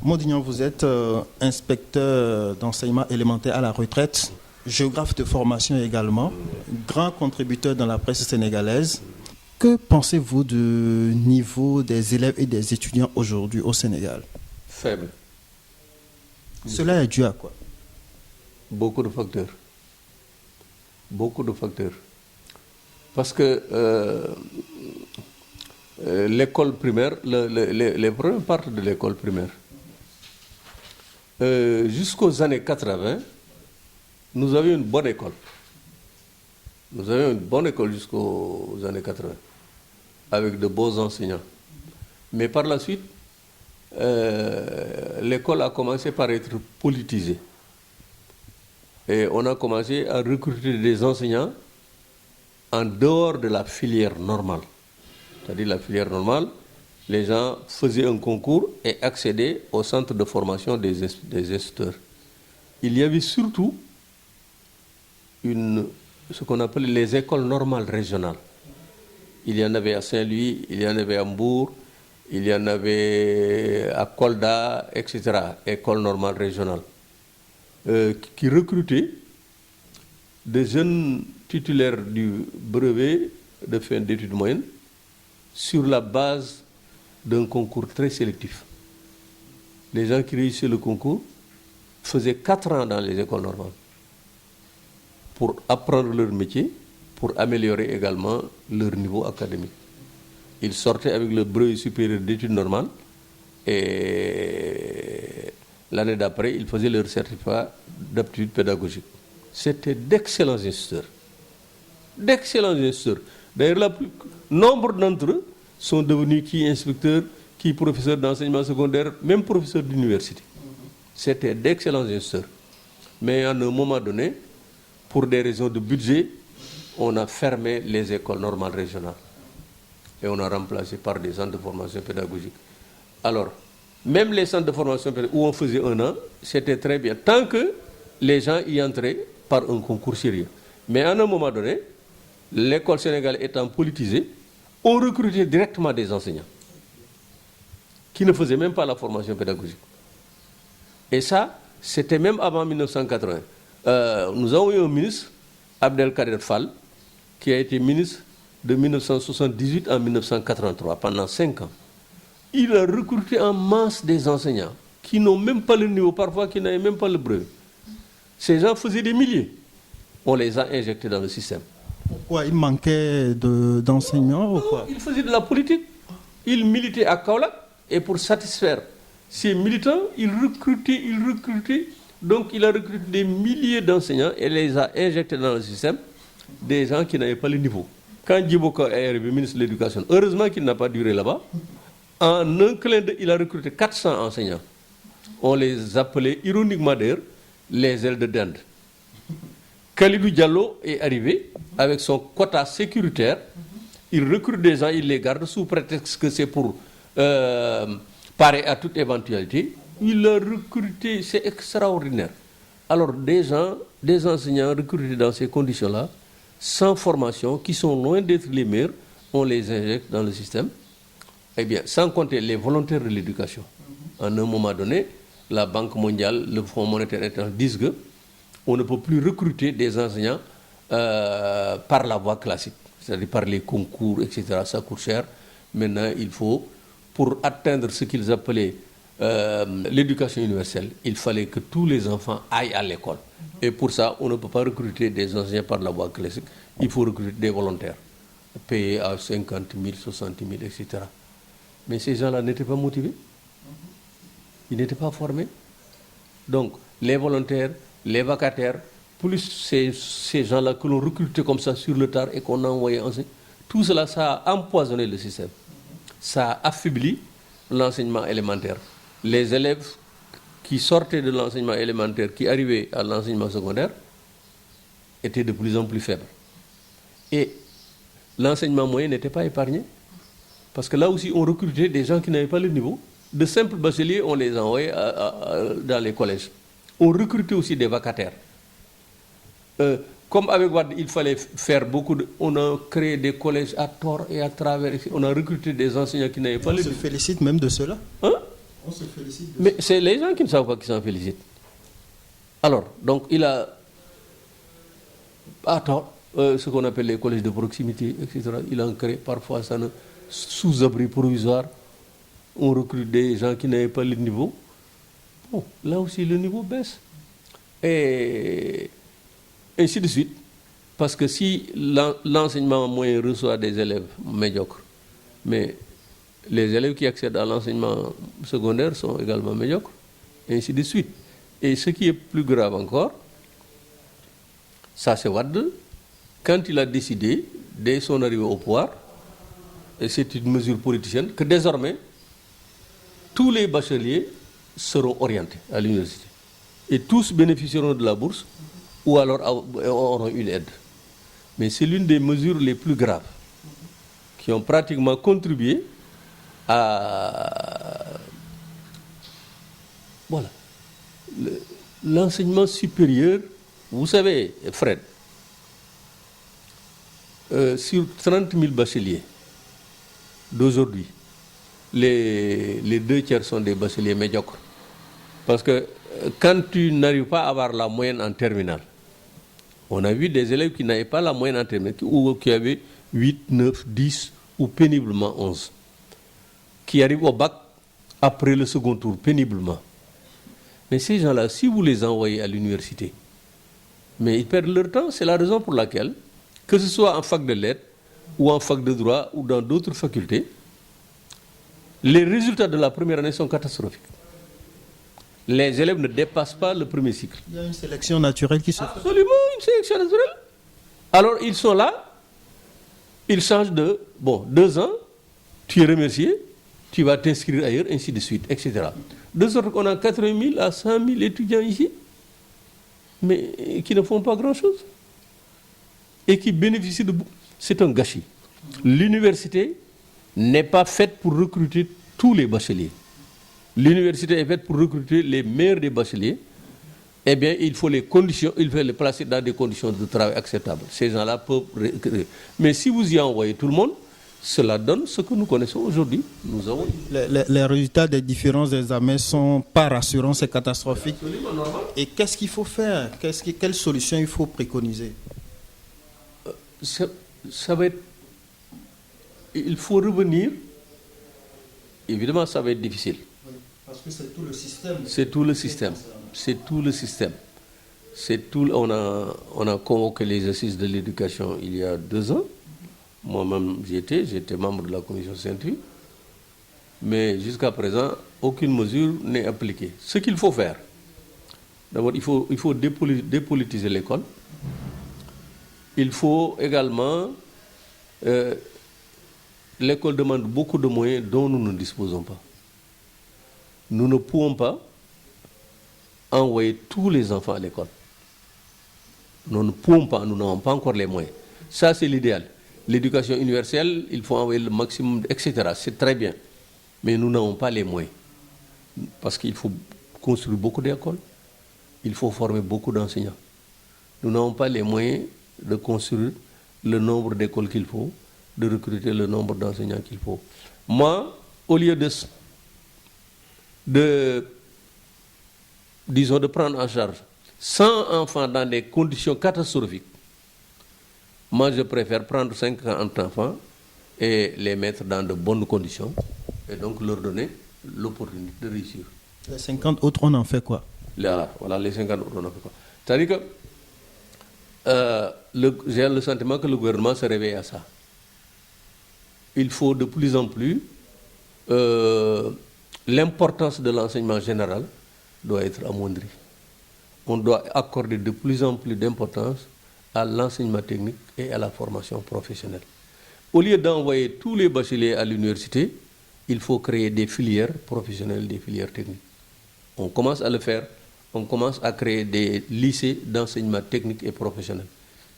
Mondignon, vous êtes inspecteur d'enseignement élémentaire à la retraite, géographe de formation également, grand contributeur dans la presse sénégalaise. Que pensez-vous du niveau des élèves et des étudiants aujourd'hui au Sénégal? Faible. Cela est dû à quoi? Beaucoup de facteurs. Beaucoup de facteurs. Parce que l'école primaire, les problèmes partent de l'école primaire. Jusqu'aux années 80, nous avions une bonne école. Nous avions une bonne école jusqu'aux années 80, avec de beaux enseignants. Mais par la suite, l'école a commencé par être politisée. Et on a commencé à recruter des enseignants en dehors de la filière normale. C'est-à-dire la filière normale, les gens faisaient un concours et accédaient au centre de formation des instituteurs. Il y avait surtout ce qu'on appelle les écoles normales régionales. Il y en avait à Saint-Louis, il y en avait à Mbour, il y en avait à Kolda, etc. Écoles normales régionales. Qui recrutaient des jeunes titulaires du brevet de fin d'études moyennes sur la base d'un concours très sélectif. Les gens qui réussissaient le concours faisaient 4 ans dans les écoles normales pour apprendre leur métier, pour améliorer également leur niveau académique. Ils sortaient avec le brevet supérieur d'études normales et l'année d'après, ils faisaient leur certificat d'aptitude pédagogique. C'était d'excellents instituteurs. D'excellents instituteurs. D'ailleurs, nombre d'entre eux sont devenus qui inspecteurs, qui professeurs d'enseignement secondaire, même professeurs d'université. C'était d'excellents instituteurs. Mais à un moment donné, pour des raisons de budget, on a fermé les écoles normales régionales. Et on a remplacé par des centres de formation pédagogique. Alors, même les centres de formation où on faisait 1 an, c'était très bien, tant que les gens y entraient par un concours sérieux. Mais à un moment donné, l'école sénégalaise étant politisée, on recrutait directement des enseignants qui ne faisaient même pas la formation pédagogique. Et ça, c'était même avant 1980. Nous avons eu un ministre, Abdelkader Fall, qui a été ministre de 1978 à 1983, pendant 5 ans. Il a recruté en masse des enseignants qui n'ont même pas le niveau, parfois qui n'avaient même pas le brevet. Ces gens faisaient des milliers. On les a injectés dans le système. Pourquoi? Il manquait d'enseignants ou quoi? Il faisait de la politique. Il militait à Kaolack et pour satisfaire ces militants, il recrutait. Donc il a recruté des milliers d'enseignants et les a injectés dans le système, des gens qui n'avaient pas le niveau. Quand Djiboka est arrivé ministre de l'Éducation, heureusement qu'il n'a pas duré là-bas, en un clin d'œil, il a recruté 400 enseignants. On les appelait, ironiquement d'ailleurs, les ailes de dinde. Khalidou Diallo est arrivé avec son quota sécuritaire. Il recrute des gens, il les garde sous prétexte que c'est pour parer à toute éventualité. Il a recruté, c'est extraordinaire. Alors des enseignants recrutés dans ces conditions-là, sans formation, qui sont loin d'être les meilleurs, on les injecte dans le système. Eh bien, sans compter les volontaires de l'éducation. À un moment donné, la Banque mondiale, le Fonds monétaire international disent qu'on ne peut plus recruter des enseignants par la voie classique, c'est-à-dire par les concours, etc. Ça coûte cher. Maintenant, il faut, pour atteindre ce qu'ils appelaient l'éducation universelle, il fallait que tous les enfants aillent à l'école. Et pour ça, on ne peut pas recruter des enseignants par la voie classique. Il faut recruter des volontaires, payés à 50 000, 60 000, etc. Mais ces gens-là n'étaient pas motivés. Ils n'étaient pas formés. Donc, les volontaires, les vacataires, plus ces gens-là que l'on recrutait comme ça sur le tard et qu'on a envoyé enseigner, tout cela, ça a empoisonné le système. Ça a affaibli l'enseignement élémentaire. Les élèves qui sortaient de l'enseignement élémentaire, qui arrivaient à l'enseignement secondaire, étaient de plus en plus faibles. Et l'enseignement moyen n'était pas épargné. Parce que là aussi, on recrutait des gens qui n'avaient pas le niveau. De simples bacheliers, on les envoyait dans les collèges. On recrutait aussi des vacataires. Comme avec Wade, il fallait faire beaucoup de... On a créé des collèges à tort et à travers. On a recruté des enseignants qui n'avaient pas le niveau. On se félicite même de cela. Hein? On se félicite. Mais c'est les gens qui ne savent pas qui s'en félicitent. Alors, donc il a ce qu'on appelle les collèges de proximité, etc. Il a créé parfois ça sous-abri provisoire. On recrute des gens qui n'avaient pas le niveau. Bon, là aussi le niveau baisse. Et ainsi de suite. Parce que si l'enseignement moyen reçoit des élèves médiocres, mais les élèves qui accèdent à l'enseignement secondaire sont également médiocres, et ainsi de suite. Et ce qui est plus grave encore, ça c'est Wade, quand il a décidé, dès son arrivée au pouvoir, et c'est une mesure politicienne, que désormais, tous les bacheliers seront orientés à l'université. Et tous bénéficieront de la bourse, ou alors auront une aide. Mais c'est l'une des mesures les plus graves qui ont pratiquement contribué à l'enseignement supérieur. Vous savez, Fred, sur 30 000 bacheliers d'aujourd'hui, les 2 tiers sont des bacheliers médiocres. Parce que quand tu n'arrives pas à avoir la moyenne en terminale, on a vu des élèves qui n'avaient pas la moyenne en terminale, ou qui avaient 8, 9, 10 ou péniblement 11, qui arrivent au bac après le second tour, péniblement. Mais ces gens-là, si vous les envoyez à l'université, mais ils perdent leur temps. C'est la raison pour laquelle, que ce soit en fac de lettres, ou en fac de droit, ou dans d'autres facultés, les résultats de la première année sont catastrophiques. Les élèves ne dépassent pas le premier cycle. Il y a une sélection naturelle qui se fait. Absolument, une sélection naturelle. Alors, ils sont là, ils changent de... 2 ans, tu es remercié, tu vas t'inscrire ailleurs, ainsi de suite, etc. De sorte qu'on a 80 000 à 100 000 étudiants ici, mais qui ne font pas grand-chose. Et qui bénéficient de... C'est un gâchis. L'université n'est pas faite pour recruter tous les bacheliers. L'université est faite pour recruter les meilleurs des bacheliers. Eh bien, il faut les placer dans des conditions de travail acceptables. Ces gens-là peuvent... Mais si vous y envoyez tout le monde, cela donne ce que nous connaissons aujourd'hui. Nous avons... Les résultats des différents examens ne sont pas rassurants, c'est catastrophique. Absolument normal. Et qu'est-ce qu'il faut faire? Quelle solution il faut préconiser? Ça va être... Il faut revenir. Évidemment, ça va être difficile. Parce que c'est tout le système. C'est tout le système. C'est tout le système. On a convoqué les assises de l'éducation il y a 2 ans. Moi-même, j'étais membre de la commission Saint-Louis. Mais jusqu'à présent, aucune mesure n'est appliquée. Ce qu'il faut faire, d'abord, il faut dépolitiser l'école. Il faut également... l'école demande beaucoup de moyens dont nous ne disposons pas. Nous ne pouvons pas envoyer tous les enfants à l'école. Nous ne pouvons pas, nous n'avons pas encore les moyens. Ça, c'est l'idéal. L'éducation universelle, il faut envoyer le maximum, etc. C'est très bien. Mais nous n'avons pas les moyens. Parce qu'il faut construire beaucoup d'écoles. Il faut former beaucoup d'enseignants. Nous n'avons pas les moyens de construire le nombre d'écoles qu'il faut, de recruter le nombre d'enseignants qu'il faut. Moi, au lieu de prendre en charge 100 enfants dans des conditions catastrophiques, moi je préfère prendre 50 enfants et les mettre dans de bonnes conditions et donc leur donner l'opportunité de réussir. Les 50 autres, on en fait quoi? Voilà, les 50 autres, on en fait quoi? C'est-à-dire que j'ai le sentiment que le gouvernement se réveille à ça. Il faut de plus en plus... l'importance de l'enseignement général doit être amoindrie. On doit accorder de plus en plus d'importance à l'enseignement technique et à la formation professionnelle. Au lieu d'envoyer tous les bacheliers à l'université, il faut créer des filières professionnelles, des filières techniques. On commence à le faire. On commence à créer des lycées d'enseignement technique et professionnel.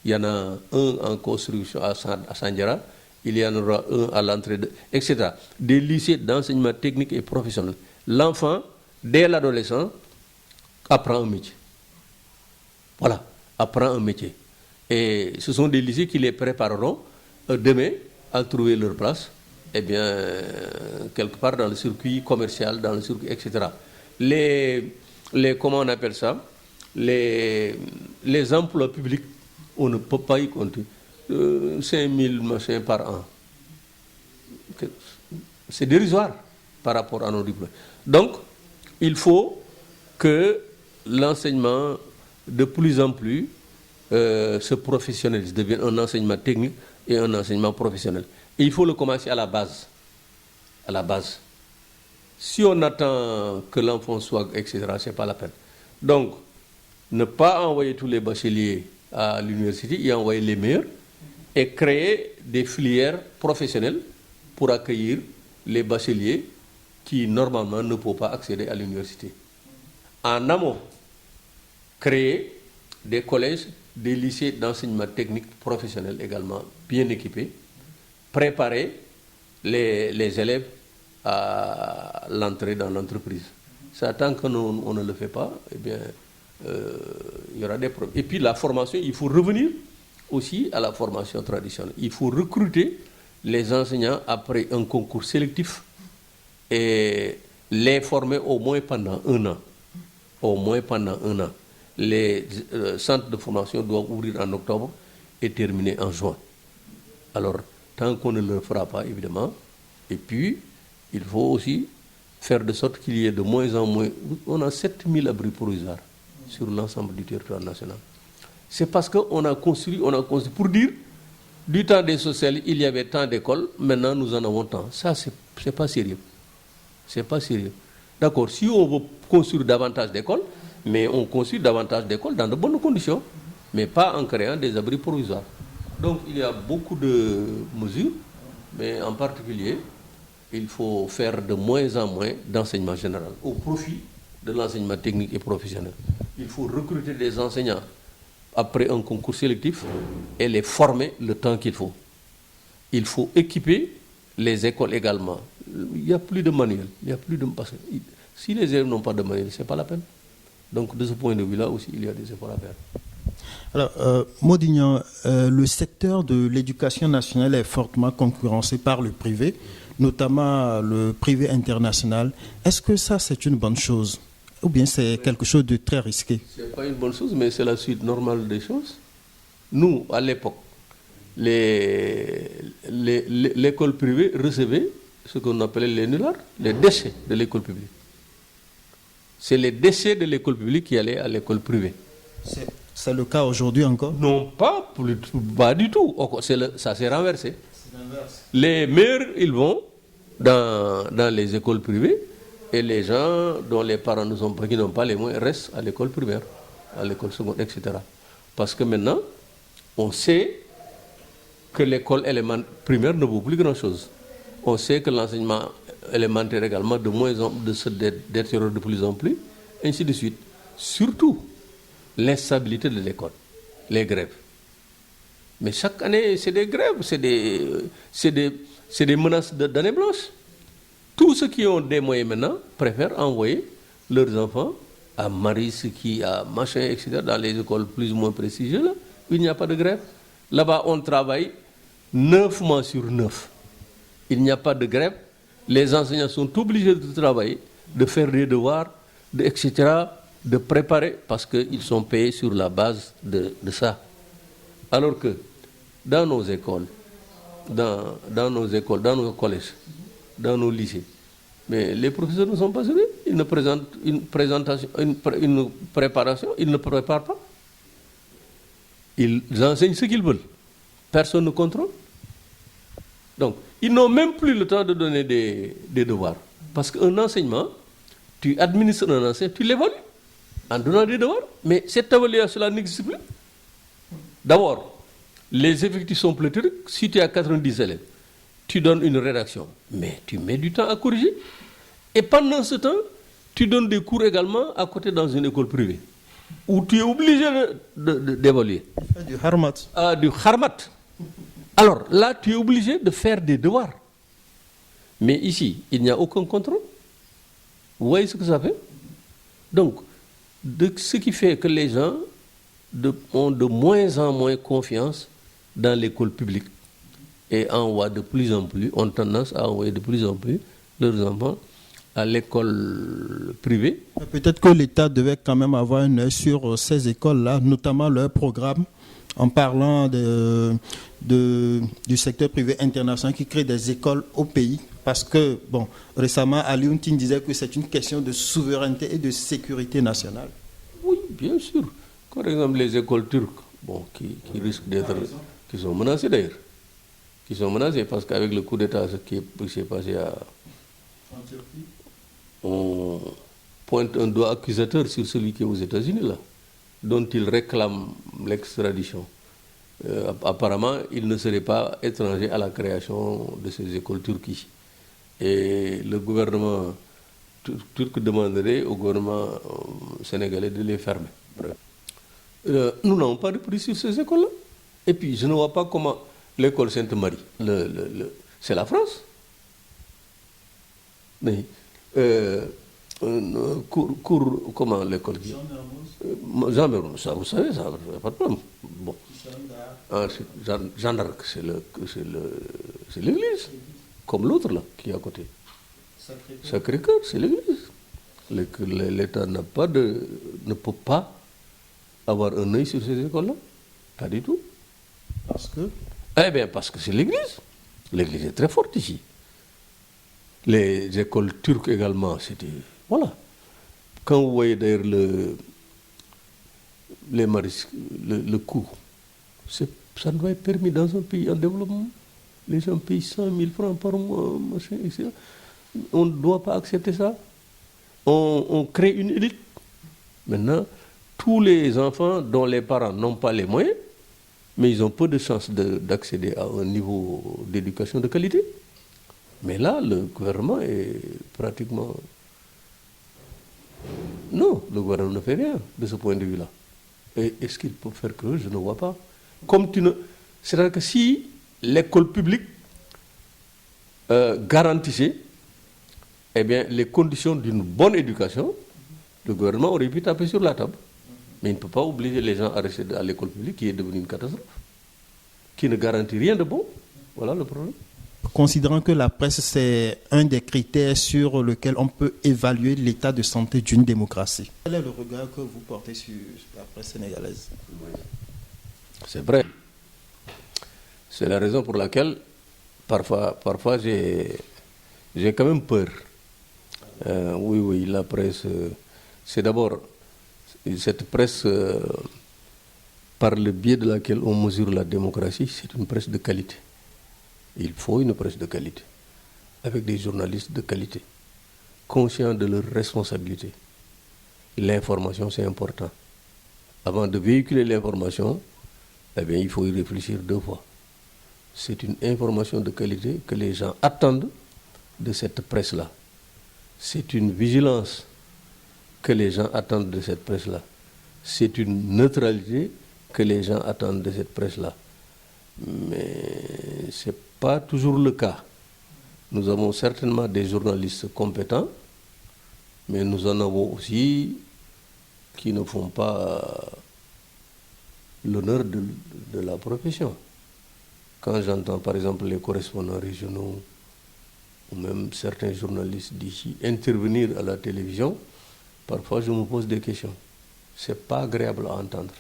Il y en a un en construction à Sandiara. Il y en aura un à l'entrée, etc. Des lycées d'enseignement technique et professionnel. L'enfant, dès l'adolescent, apprend un métier. Voilà, apprend un métier. Et ce sont des lycées qui les prépareront demain à trouver leur place eh bien, quelque part dans le circuit commercial, dans le circuit, etc. Comment on appelle ça? Les emplois publics, on ne peut pas y compter. 5 000 machins par an. C'est dérisoire par rapport à nos diplômes. Donc, il faut que l'enseignement, de plus en plus, se professionnalise, devienne un enseignement technique et un enseignement professionnel. Et il faut le commencer à la base. À la base. Si on attend que l'enfant soit, etc., ce n'est pas la peine. Donc, ne pas envoyer tous les bacheliers à l'université, y envoyer les meilleurs et créer des filières professionnelles pour accueillir les bacheliers qui, normalement, ne peuvent pas accéder à l'université. En amont, créer des collèges, des lycées d'enseignement technique professionnel également bien équipés, préparer les élèves à l'entrée dans l'entreprise. Ça, tant qu'on ne le fait pas, eh bien, il y aura des problèmes. Et puis la formation, il faut revenir aussi à la formation traditionnelle. Il faut recruter les enseignants après un concours sélectif et les former au moins pendant 1 an. Au moins pendant 1 an. Les centres de formation doivent ouvrir en octobre et terminer en juin. Alors, tant qu'on ne le fera pas, évidemment, et puis, il faut aussi faire de sorte qu'il y ait de moins en moins... On a 7000 abris provisoires sur l'ensemble du territoire national. C'est parce qu'on a construit, pour dire, du temps des socialistes, il y avait tant d'écoles, maintenant nous en avons tant. Ça, c'est pas sérieux. C'est pas sérieux. D'accord, si on veut construire davantage d'écoles, mais on construit davantage d'écoles dans de bonnes conditions, mais pas en créant des abris provisoires. Donc il y a beaucoup de mesures, mais en particulier, il faut faire de moins en moins d'enseignement général au profit de l'enseignement technique et professionnel. Il faut recruter des enseignants après un concours sélectif et les former le temps qu'il faut. Il faut équiper les écoles également. Il n'y a plus de manuels. Si les élèves n'ont pas de manuel, ce n'est pas la peine. Donc de ce point de vue-là aussi, il y a des efforts à faire. Alors, Modignan, le secteur de l'éducation nationale est fortement concurrencé par le privé, notamment le privé international. Est-ce que ça, c'est une bonne chose? Ou bien c'est quelque chose de très risqué? Ce n'est pas une bonne chose, mais c'est la suite normale des choses. Nous, à l'époque, l'école privée recevait ce qu'on appelait les nullards, les déchets de l'école publique. C'est les déchets de l'école publique qui allaient à l'école privée. C'est le cas aujourd'hui encore? Non, pas du tout. Ça s'est renversé. Les meilleurs, ils vont dans les écoles privées et les gens dont les parents ne sont pas, qui n'ont pas les moyens, restent à l'école primaire, à l'école secondaire, etc. Parce que maintenant, on sait que l'école primaire ne vaut plus grand-chose. On sait que l'enseignement élémentaire également se détériore de plus en plus, ainsi de suite. Surtout, l'instabilité de l'école, les grèves. Mais chaque année, c'est des grèves, c'est des menaces d'année blanche. Tous ceux qui ont des moyens maintenant préfèrent envoyer leurs enfants à Maris, à machin, etc., dans les écoles plus ou moins prestigieuses, où il n'y a pas de grève. Là-bas, on travaille 9 mois sur 9. Il n'y a pas de grève. Les enseignants sont obligés de travailler, de faire des devoirs, etc., de préparer, parce qu'ils sont payés sur la base de ça. Alors que dans nos écoles, dans nos collèges, dans nos lycées, mais les professeurs ne sont pas sérieux. Ils ne présentent une préparation, ils ne préparent pas. Ils enseignent ce qu'ils veulent. Personne ne contrôle. Donc, ils n'ont même plus le temps de donner des devoirs. Parce qu'un enseignement, tu administres un enseignement, tu l'évalues en donnant des devoirs. Mais cette évaluation-là n'existe plus. D'abord, les effectifs sont pléthoriques. Si tu as 90 élèves, tu donnes une rédaction, mais tu mets du temps à corriger. Et pendant ce temps, tu donnes des cours également à côté dans une école privée, où tu es obligé d'évaluer. Du harmat. Du harmat. Alors là, tu es obligé de faire des devoirs. Mais ici, il n'y a aucun contrôle. Vous voyez ce que ça fait? Donc, ce qui fait que les gens ont de moins en moins confiance dans l'école publique. et envoient de plus en plus, ont tendance à envoyer de plus en plus leurs enfants à l'école privée. Peut-être que l'État devait quand même avoir un œil sur ces écoles-là, notamment leur programme, en parlant du secteur privé international qui crée des écoles au pays. Parce que, bon, récemment, Ali Ountin disait que c'est une question de souveraineté et de sécurité nationale. Oui, bien sûr. Par exemple, les écoles turques, bon, qui risquent d'être, qui sont menacées d'ailleurs. Qui sont menacées parce qu'avec le coup d'État, ce qui s'est passé on pointe un doigt accusateur sur celui qui est aux États-Unis, là, dont il réclame l'extradition. Apparemment, il ne serait pas étranger à la création de ces écoles turques ici. Et le gouvernement turc demanderait au gouvernement sénégalais de les fermer. Nous n'avons pas de prix sur ces écoles-là. Et puis, je ne vois pas comment l'école Sainte-Marie, c'est la France. Mais, comment l'école qui Jean Mermoz, ça vous savez, ça n'a pas de problème. Bon. Jeanne d'Arc, c'est l'église, comme l'autre là, qui est à côté. Sacré-Cœur, c'est l'église. L'État ne peut pas avoir un œil sur ces écoles-là. Pas du tout. Parce que Eh bien, parce que c'est l'église. L'église est très forte ici. Les écoles turques également, c'était... Voilà. Quand vous voyez d'ailleurs le coût, ça doit être permis dans un pays en développement. Les gens payent 100 000 francs par mois, machin, etc. On ne doit pas accepter ça. On crée une élite. Maintenant, tous les enfants dont les parents n'ont pas les moyens, mais ils ont peu de chances d'accéder à un niveau d'éducation de qualité. Mais là, le gouvernement est pratiquement... Non, le gouvernement ne fait rien de ce point de vue-là. Et est-ce qu'il peut faire que je ne vois pas. C'est-à-dire que si l'école publique garantissait eh bien, les conditions d'une bonne éducation, le gouvernement aurait pu taper sur la table. Mais il ne peut pas obliger les gens à rester à l'école publique qui est devenue une catastrophe, qui ne garantit rien de bon. Voilà le problème. Considérant que la presse, c'est un des critères sur lequel on peut évaluer l'état de santé d'une démocratie. Quel est le regard que vous portez sur la presse sénégalaise? C'est vrai. C'est la raison pour laquelle, parfois j'ai quand même peur. Oui, la presse, c'est d'abord cette presse par le biais de laquelle on mesure la démocratie, c'est une presse de qualité. Il faut une presse de qualité, avec des journalistes de qualité, conscients de leurs responsabilités. L'information, c'est important. Avant de véhiculer l'information, eh bien, il faut y réfléchir 2 fois. C'est une information de qualité que les gens attendent de cette presse-là. C'est une vigilance que les gens attendent de cette presse-là. C'est une neutralité que les gens attendent de cette presse-là. Mais ce n'est pas toujours le cas. Nous avons certainement des journalistes compétents, mais nous en avons aussi qui ne font pas l'honneur de la profession. Quand j'entends par exemple les correspondants régionaux ou même certains journalistes d'ici intervenir à la télévision, parfois je me pose des questions. Ce n'est pas agréable à entendre.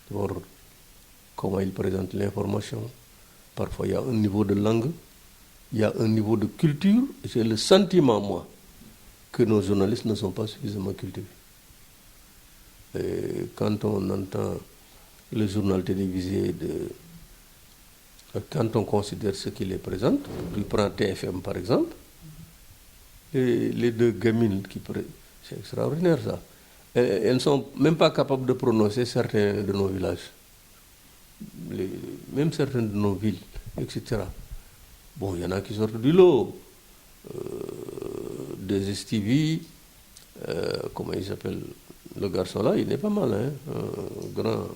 D'abord, comment ils présentent l'information. Parfois, il y a un niveau de langue, il y a un niveau de culture. J'ai le sentiment, moi, que nos journalistes ne sont pas suffisamment cultivés. Et quand on entend le journal télévisé, quand on considère ce qu'il les présente, il prend TFM par exemple, et les 2 gamines c'est extraordinaire ça. Elles ne sont même pas capables de prononcer certains de nos villages. Même certaines de nos villes, etc. Bon, il y en a qui sortent du lot. Des STV, comment il s'appelle, le garçon là, il est pas mal, hein, un grand...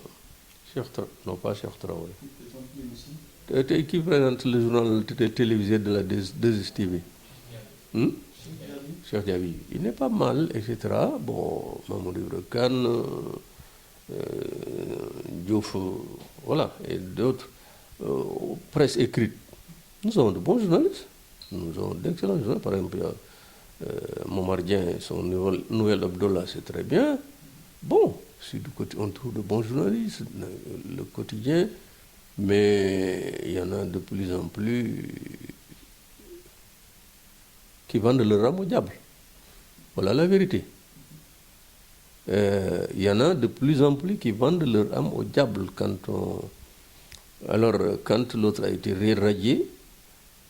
Non, pas Cheikh Traoré. Qui présente le journal télévisé de la 2STV. Cheikh Diaby, il n'est pas mal, etc. Bon, Mamadou Ibra Kane, Diouf, voilà, et d'autres. presse écrite, nous avons de bons journalistes. Nous avons d'excellents journalistes. Par exemple, il y a Momardien, son nouvel Abdullah, c'est très bien. Bon, on trouve de bons journalistes, le quotidien, mais il y en a de plus en plus qui vendent leur âme au diable. Voilà la vérité. Il y en a de plus en plus qui vendent leur âme au diable. Alors, quand l'autre a été radié,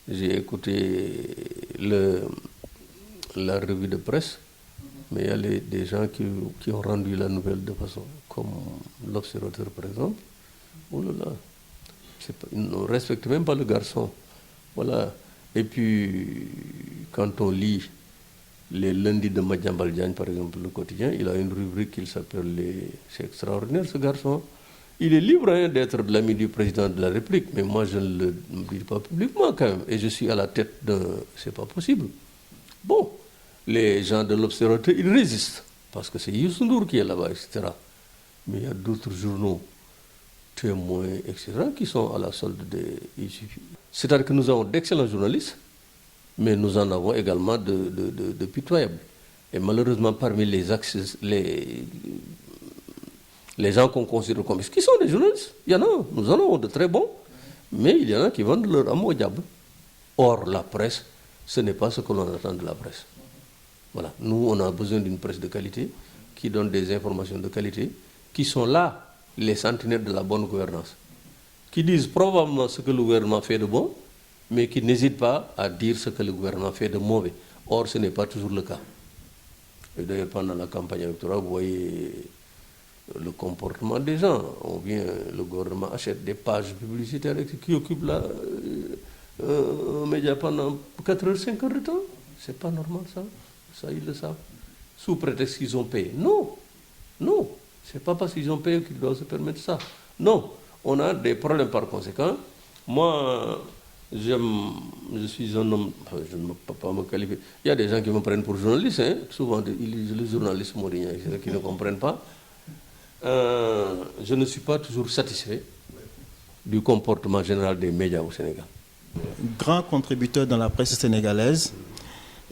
j'ai écouté la revue de presse, mais il y a des gens qui ont rendu la nouvelle de façon, comme l'Observateur par exemple. Oh là là, ils ne respectent même pas le garçon. Voilà. Et puis, quand on lit les lundis de Madiambal Diagne, par exemple, le quotidien, il a une rubrique qui s'appelle C'est extraordinaire ce garçon. Il est libre d'être de l'ami du président de la République, mais moi je ne le dis pas publiquement quand même. Et je suis à la tête d'un... C'est pas possible. Bon, les gens de l'Observateur, ils résistent, parce que c'est Youssou Ndour qui est là-bas, etc. Mais il y a d'autres journaux, témoins, etc., qui sont à la solde des... C'est-à-dire que nous avons d'excellents journalistes, mais nous en avons également de pitoyables. Et malheureusement, parmi les gens qu'on considère comme... qui sont des journalistes, il y en a, nous en avons de très bons, mais il y en a qui vendent leur âme au diable. Or, la presse, ce n'est pas ce que l'on attend de la presse. Voilà. Nous, on a besoin d'une presse de qualité, qui donne des informations de qualité, qui sont là, les sentinelles de la bonne gouvernance, qui disent probablement ce que le gouvernement fait de bon, mais qui n'hésitent pas à dire ce que le gouvernement fait de mauvais. Or, ce n'est pas toujours le cas. Et d'ailleurs, pendant la campagne électorale, vous voyez le comportement des gens. Le gouvernement achète des pages publicitaires qui occupent un média pendant 4 heures, 5 heures de temps. C'est pas normal ça. Ça, ils le savent. Sous prétexte qu'ils ont payé. Non. Non. C'est pas parce qu'ils ont payé qu'ils doivent se permettre ça. Non. On a des problèmes par conséquent. Moi, je suis un homme, je ne peux pas me qualifier. Il y a des gens qui me prennent pour journaliste, souvent les journalistes mauriens qui ne comprennent pas. Je ne suis pas toujours satisfait du comportement général des médias au Sénégal. Grand contributeur dans la presse sénégalaise.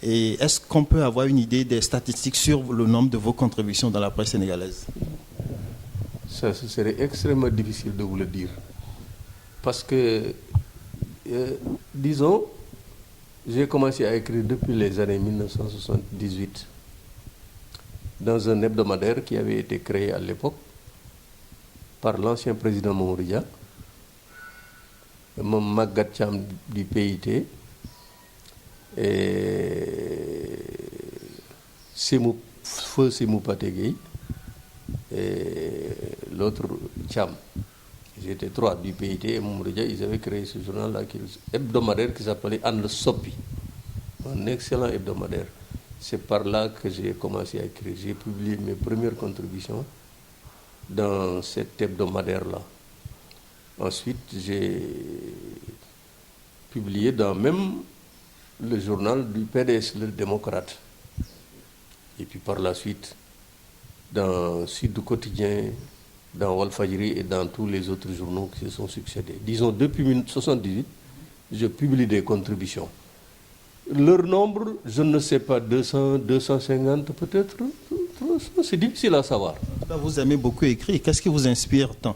Et est-ce qu'on peut avoir une idée des statistiques sur le nombre de vos contributions dans la presse sénégalaise? Ça, ce serait extrêmement difficile de vous le dire. Parce que, disons, j'ai commencé à écrire depuis les années 1978 dans un hebdomadaire qui avait été créé à l'époque par l'ancien président Mamadou Dia, Magatte Thiam du PIT, et Feu Sémou Pategui et l'autre Thiam. Ils étaient 3 du PIT et Mamadou Dia, ils avaient créé ce journal-là, hebdomadaire qui s'appelait Anne Sopi, un excellent hebdomadaire. C'est par là que j'ai commencé à écrire. J'ai publié mes premières contributions dans cet hebdomadaire-là. Ensuite, j'ai publié dans même le journal du PDS, le Démocrate. Et puis par la suite, dans Sud Quotidien, dans Walfadjri et dans tous les autres journaux qui se sont succédés. Disons, depuis 1978, je publie des contributions. Leur nombre, je ne sais pas, 200, 250 peut-être, c'est difficile à savoir. Vous aimez beaucoup écrire, qu'est-ce qui vous inspire tant?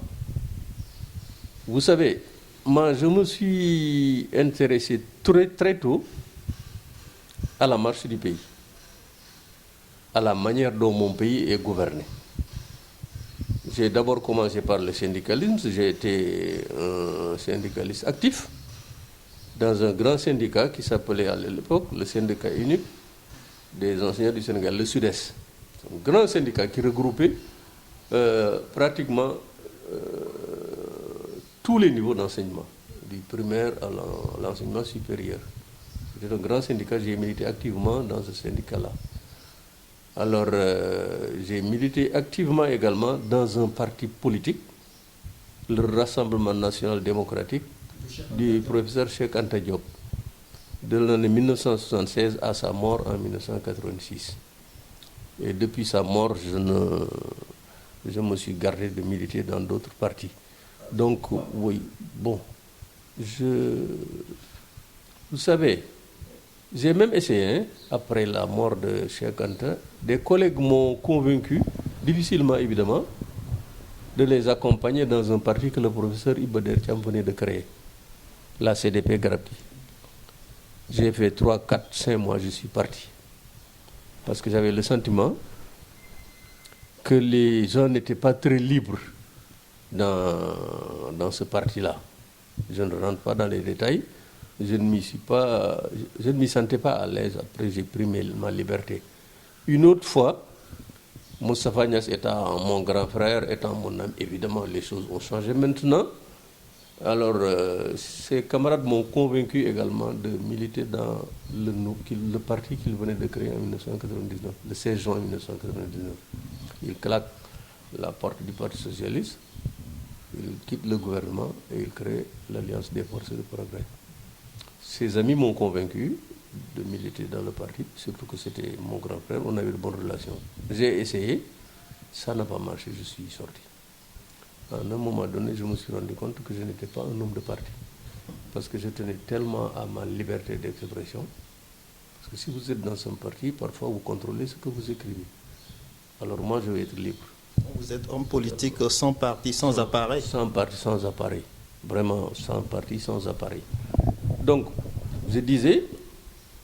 Vous savez, moi je me suis intéressé très, très tôt à la marche du pays, à la manière dont mon pays est gouverné. J'ai d'abord commencé par le syndicalisme, j'ai été un syndicaliste actif dans un grand syndicat qui s'appelait à l'époque le syndicat unique des enseignants du Sénégal, le Sud-Est. Un grand syndicat qui regroupait pratiquement tous les niveaux d'enseignement, du primaire à l'enseignement supérieur. C'était un grand syndicat, j'ai milité activement dans ce syndicat-là. Alors, j'ai milité activement également dans un parti politique, le Rassemblement national démocratique, du professeur Cheikh Anta Diop, de l'année 1976 à sa mort en 1986. Et depuis sa mort, je me suis gardé de militer dans d'autres partis. Donc, oui, bon, Vous savez, j'ai même essayé, après la mort de Cheikh Anta, des collègues m'ont convaincu, difficilement évidemment, de les accompagner dans un parti que le professeur Iba Der Thiam venait de créer, la CDP Garapi. J'ai fait 3, 4, 5 mois, je suis parti. Parce que j'avais le sentiment que les gens n'étaient pas très libres dans ce parti-là. Je ne rentre pas dans les détails. Je ne m'y sentais pas à l'aise. Après, j'ai pris ma liberté. Une autre fois, Moustapha Niasse étant mon grand frère, étant mon ami, évidemment, les choses ont changé maintenant. Alors, ses camarades m'ont convaincu également de militer dans le parti qu'il venait de créer en 1999, le 16 juin 1999. Il claque la porte du Parti socialiste, il quitte le gouvernement et il crée l'Alliance des forces de progrès. Ses amis m'ont convaincu de militer dans le parti, surtout que c'était mon grand frère, on avait de bonnes relations. J'ai essayé, ça n'a pas marché, je suis sorti. À un moment donné, je me suis rendu compte que je n'étais pas un homme de parti, parce que je tenais tellement à ma liberté d'expression, parce que si vous êtes dans un parti, parfois vous contrôlez ce que vous écrivez. Alors moi, je vais être libre. Vous êtes homme politique sans parti, sans appareil. Sans parti, sans appareil. Vraiment, sans parti, sans appareil. Donc, je disais,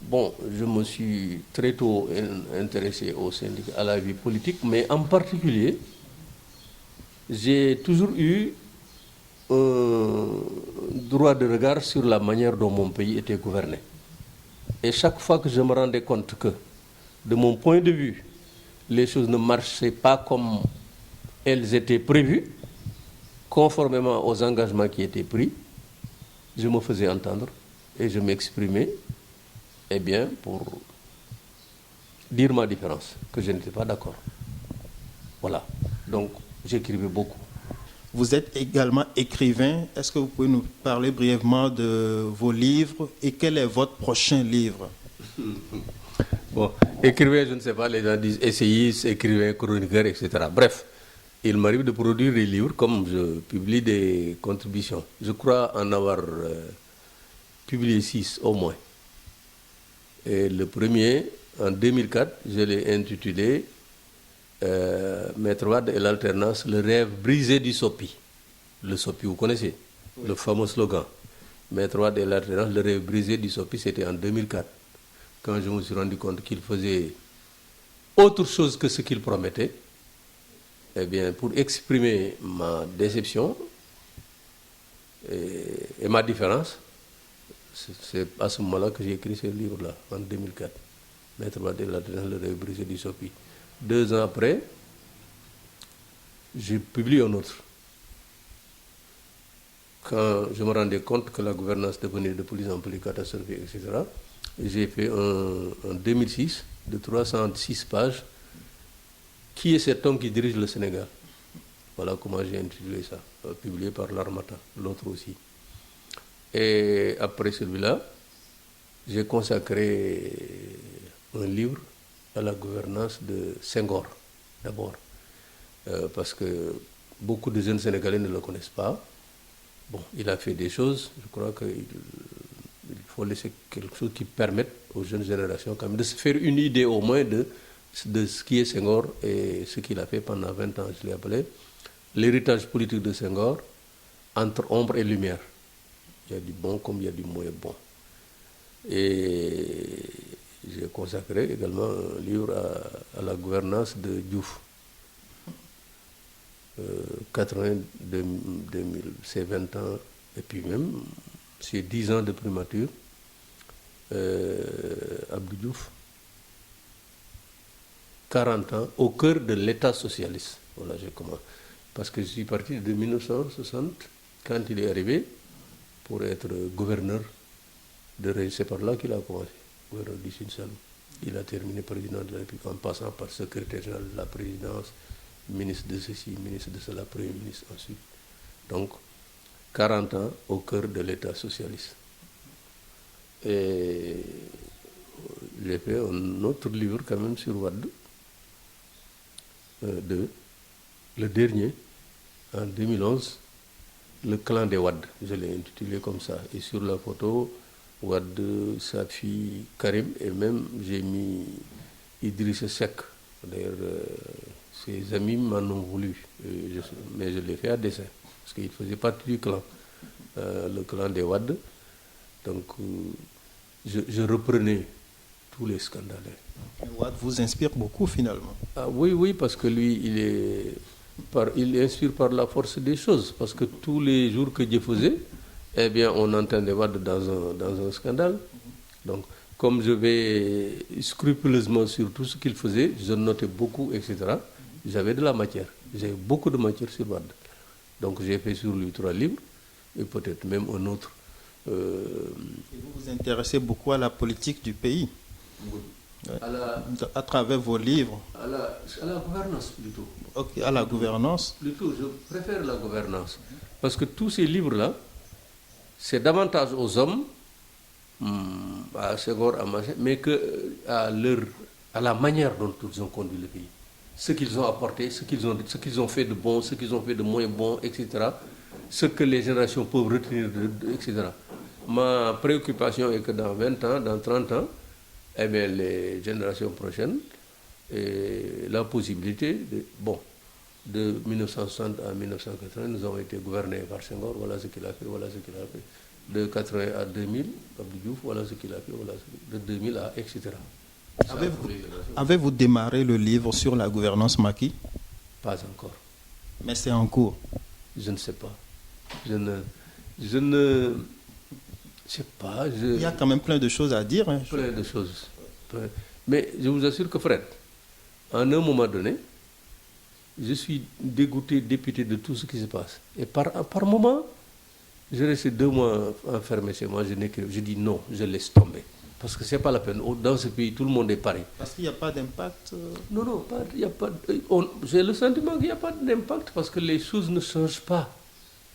bon, je me suis très tôt intéressé au syndicat, à la vie politique, mais en particulier, j'ai toujours eu un droit de regard sur la manière dont mon pays était gouverné. Et chaque fois que je me rendais compte que, de mon point de vue, les choses ne marchaient pas comme elles étaient prévues, conformément aux engagements qui étaient pris, je me faisais entendre et je m'exprimais, eh bien, pour dire ma différence, que je n'étais pas d'accord. Voilà. Donc, j'écrivais beaucoup. Vous êtes également écrivain. Est-ce que vous pouvez nous parler brièvement de vos livres et quel est votre prochain livre? Bon, écrivain, je ne sais pas, les gens disent essayiste, écrivain, chroniqueur, etc. Bref, il m'arrive de produire des livres comme je publie des contributions. Je crois en avoir publié 6 au moins. Et le premier, en 2004, je l'ai intitulé Maître Wade et l'alternance, le rêve brisé du SOPI. Le SOPI, vous connaissez, oui. Le fameux slogan. Maître Wade et l'alternance, le rêve brisé du SOPI, c'était en 2004. Quand je me suis rendu compte qu'il faisait autre chose que ce qu'il promettait, eh bien, pour exprimer ma déception et ma différence, c'est à ce moment-là que j'ai écrit ce livre-là, en 2004. Maître Wade et l'alternance, le rêve brisé du SOPI. 2 ans après, j'ai publié un autre. Quand je me rendais compte que la gouvernance devenait de plus en plus catastrophique, etc., j'ai fait en 2006 de 306 pages. Qui est cet homme qui dirige le Sénégal? Voilà comment j'ai intitulé ça, publié par l'Harmattan, l'autre aussi. Et après celui-là, j'ai consacré un livre à la gouvernance de Senghor, d'abord. Parce que beaucoup de jeunes Sénégalais ne le connaissent pas. Bon, il a fait des choses, je crois qu'il faut laisser quelque chose qui permette aux jeunes générations quand même de se faire une idée au moins de ce qui est Senghor et ce qu'il a fait pendant 20 ans, je l'ai appelé l'héritage politique de Senghor, entre ombre et lumière. Il y a du bon comme il y a du moins bon. Et j'ai consacré également un livre à la gouvernance de Diouf. 80, 2000, c'est 20 ans, et puis même, c'est 10 ans de primature. Abdou Diouf, 40 ans, au cœur de l'État socialiste. Voilà, j'ai commencé. Parce que je suis parti de 1960, quand il est arrivé, pour être gouverneur de région. C'est par là qu'il a commencé, gouverneur du Sine-Saloum. Il a terminé président de la République en passant par secrétaire général de la présidence, ministre de ceci, ministre de cela, premier ministre ensuite. Donc, 40 ans au cœur de l'État socialiste. Et j'ai fait un autre livre quand même sur Wade, le dernier, en 2011, le clan des Wad, je l'ai intitulé comme ça. Et sur la photo, Wad, sa fille Karim, et même j'ai mis Idriss Seck. D'ailleurs, ses amis m'en ont voulu, mais je l'ai fait à dessein, parce qu'il faisait partie du clan, le clan des Wad. Donc, je reprenais tous les scandales. Wad vous inspire beaucoup finalement. Ah, oui, parce que lui, il inspire par la force des choses. Parce que tous les jours que Dieu faisait, eh bien, on entendait Wad dans un scandale. Donc, comme je vais scrupuleusement sur tout ce qu'il faisait, je notais beaucoup, etc. J'avais de la matière. J'ai beaucoup de matière sur Wad. Donc, j'ai fait sur lui 3 livres, et peut-être même un autre. Et vous vous intéressez beaucoup à la politique du pays, Oui. à travers vos livres. À la gouvernance plutôt. Ok, à la gouvernance. Plutôt, je préfère la gouvernance. Parce que tous ces livres-là, c'est davantage aux hommes, à Senghor, à Machin, mais à la manière dont ils ont conduit le pays. Ce qu'ils ont apporté, ce qu'ils ont fait de bon, ce qu'ils ont fait de moins bon, etc. Ce que les générations peuvent retenir, etc. Ma préoccupation est que dans 20 ans, dans 30 ans, eh bien, les générations prochaines aient la possibilité de 1960 à 1980, nous avons été gouvernés par Senghor, voilà ce qu'il a fait, voilà ce qu'il a fait. De 80 à 2000, Abdou Diouf, voilà ce qu'il a fait, voilà de 2000 à etc. Avez-vous démarré le livre sur la gouvernance Macky? Pas encore. Mais c'est en cours. Je ne sais pas. Je ne sais pas. Il y a quand même plein de choses à dire. Hein. Plein de choses. Mais je vous assure que Fred, à un moment donné, je suis dégoûté, dépité de tout ce qui se passe. Et par moment, je restais 2 mois enfermé chez moi, je dis non, je laisse tomber. Parce que ce n'est pas la peine. Dans ce pays, tout le monde est pareil. Parce qu'il n'y a pas d'impact. Non, il n'y a pas. J'ai le sentiment qu'il n'y a pas d'impact parce que les choses ne changent pas.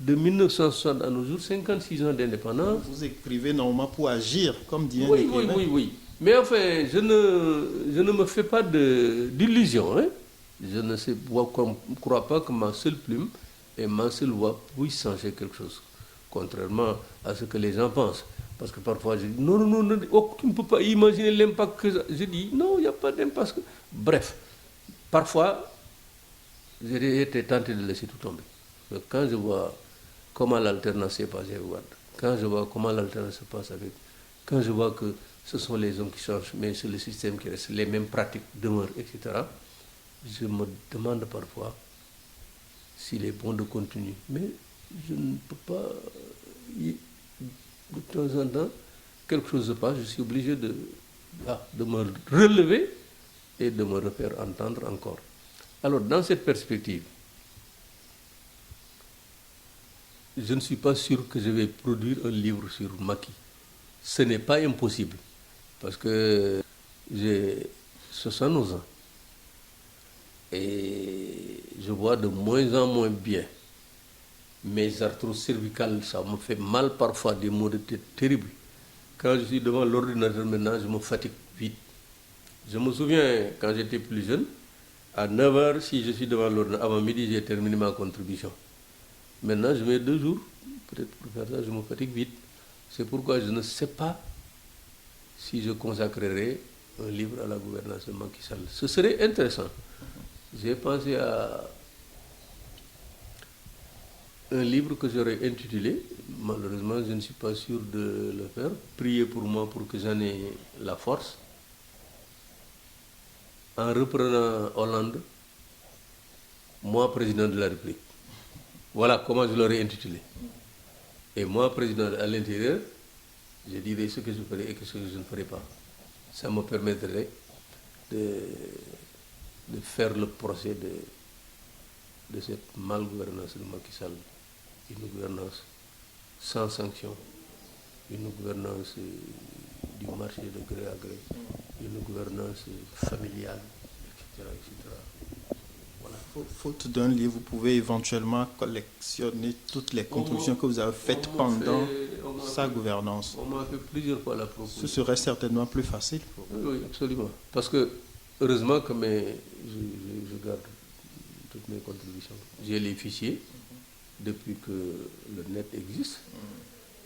De 1960 à nos jours, 56 ans d'indépendance. Vous écrivez normalement pour agir, comme dit un Oui, écrivain. oui. Mais enfin, je ne me fais pas d'illusions. Hein. Je ne crois pas que ma seule plume et ma seule voix puissent changer quelque chose. Contrairement à ce que les gens pensent. Parce que parfois, je dis, non, tu ne peux pas imaginer l'impact que je dis. Non, il n'y a pas d'impact. Bref, parfois, j'ai été tenté de laisser tout tomber. Mais quand je vois comment l'alternance s'est passée avec Wade, quand je vois comment l'alternance se passe avec... Quand je vois que ce sont les hommes qui changent, mais c'est le système qui reste, les mêmes pratiques demeurent, etc., je me demande parfois s'il est bon de continuer. Mais je ne peux pas... De temps en temps, quelque chose se passe, je suis obligé de me relever et de me refaire entendre encore. Alors, dans cette perspective, je ne suis pas sûr que je vais produire un livre sur Macky. Ce n'est pas impossible, parce que j'ai 71 ans et je vois de moins en moins bien. Mes arthroses cervicales, ça me fait mal parfois, des maux de tête terribles. Quand je suis devant l'ordinateur maintenant, je me fatigue vite. Je me souviens, quand j'étais plus jeune, à 9h, si je suis devant l'ordinateur, avant midi, j'ai terminé ma contribution. Maintenant, je mets 2 jours, peut-être pour faire ça, je me fatigue vite. C'est pourquoi je ne sais pas si je consacrerai un livre à la gouvernance de Macky Sall. Ce serait intéressant. J'ai pensé à un livre que j'aurais intitulé, malheureusement je ne suis pas sûr de le faire, priez pour moi pour que j'en ai la force, en reprenant Hollande, moi président de la République. Voilà comment je l'aurais intitulé. Et moi président à l'intérieur, je dirais ce que je ferai et ce que je ne ferai pas. Ça me permettrait de faire le procès de cette malgouvernance de Macky Sall. Une gouvernance sans sanction, une gouvernance du marché de gré à gré, une gouvernance familiale, etc. Voilà. Faute d'un livre, vous pouvez éventuellement collectionner toutes les contributions que vous avez faites pendant sa gouvernance. On m'a fait plusieurs fois la proposition. Ce serait certainement plus facile. Oui, absolument. Parce que, heureusement que je garde toutes mes contributions. J'ai les fichiers. depuis que le net existe.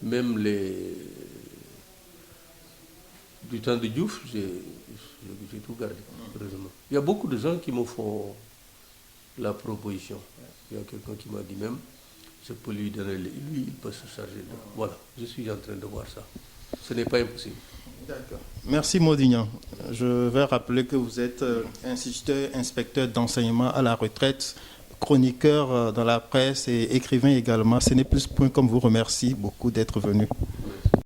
Même du temps de Diouf, j'ai tout gardé, heureusement. Il y a beaucoup de gens qui me font la proposition. Il y a quelqu'un qui m'a dit même, je peux lui donner, lui, il peut se charger de... Voilà, je suis en train de voir ça. Ce n'est pas impossible. D'accord. Merci Modignan. Je vais rappeler que vous êtes instituteur, inspecteur d'enseignement à la retraite, chroniqueur dans la presse et écrivain également. Ce n'est plus point comme vous remercie beaucoup d'être venu.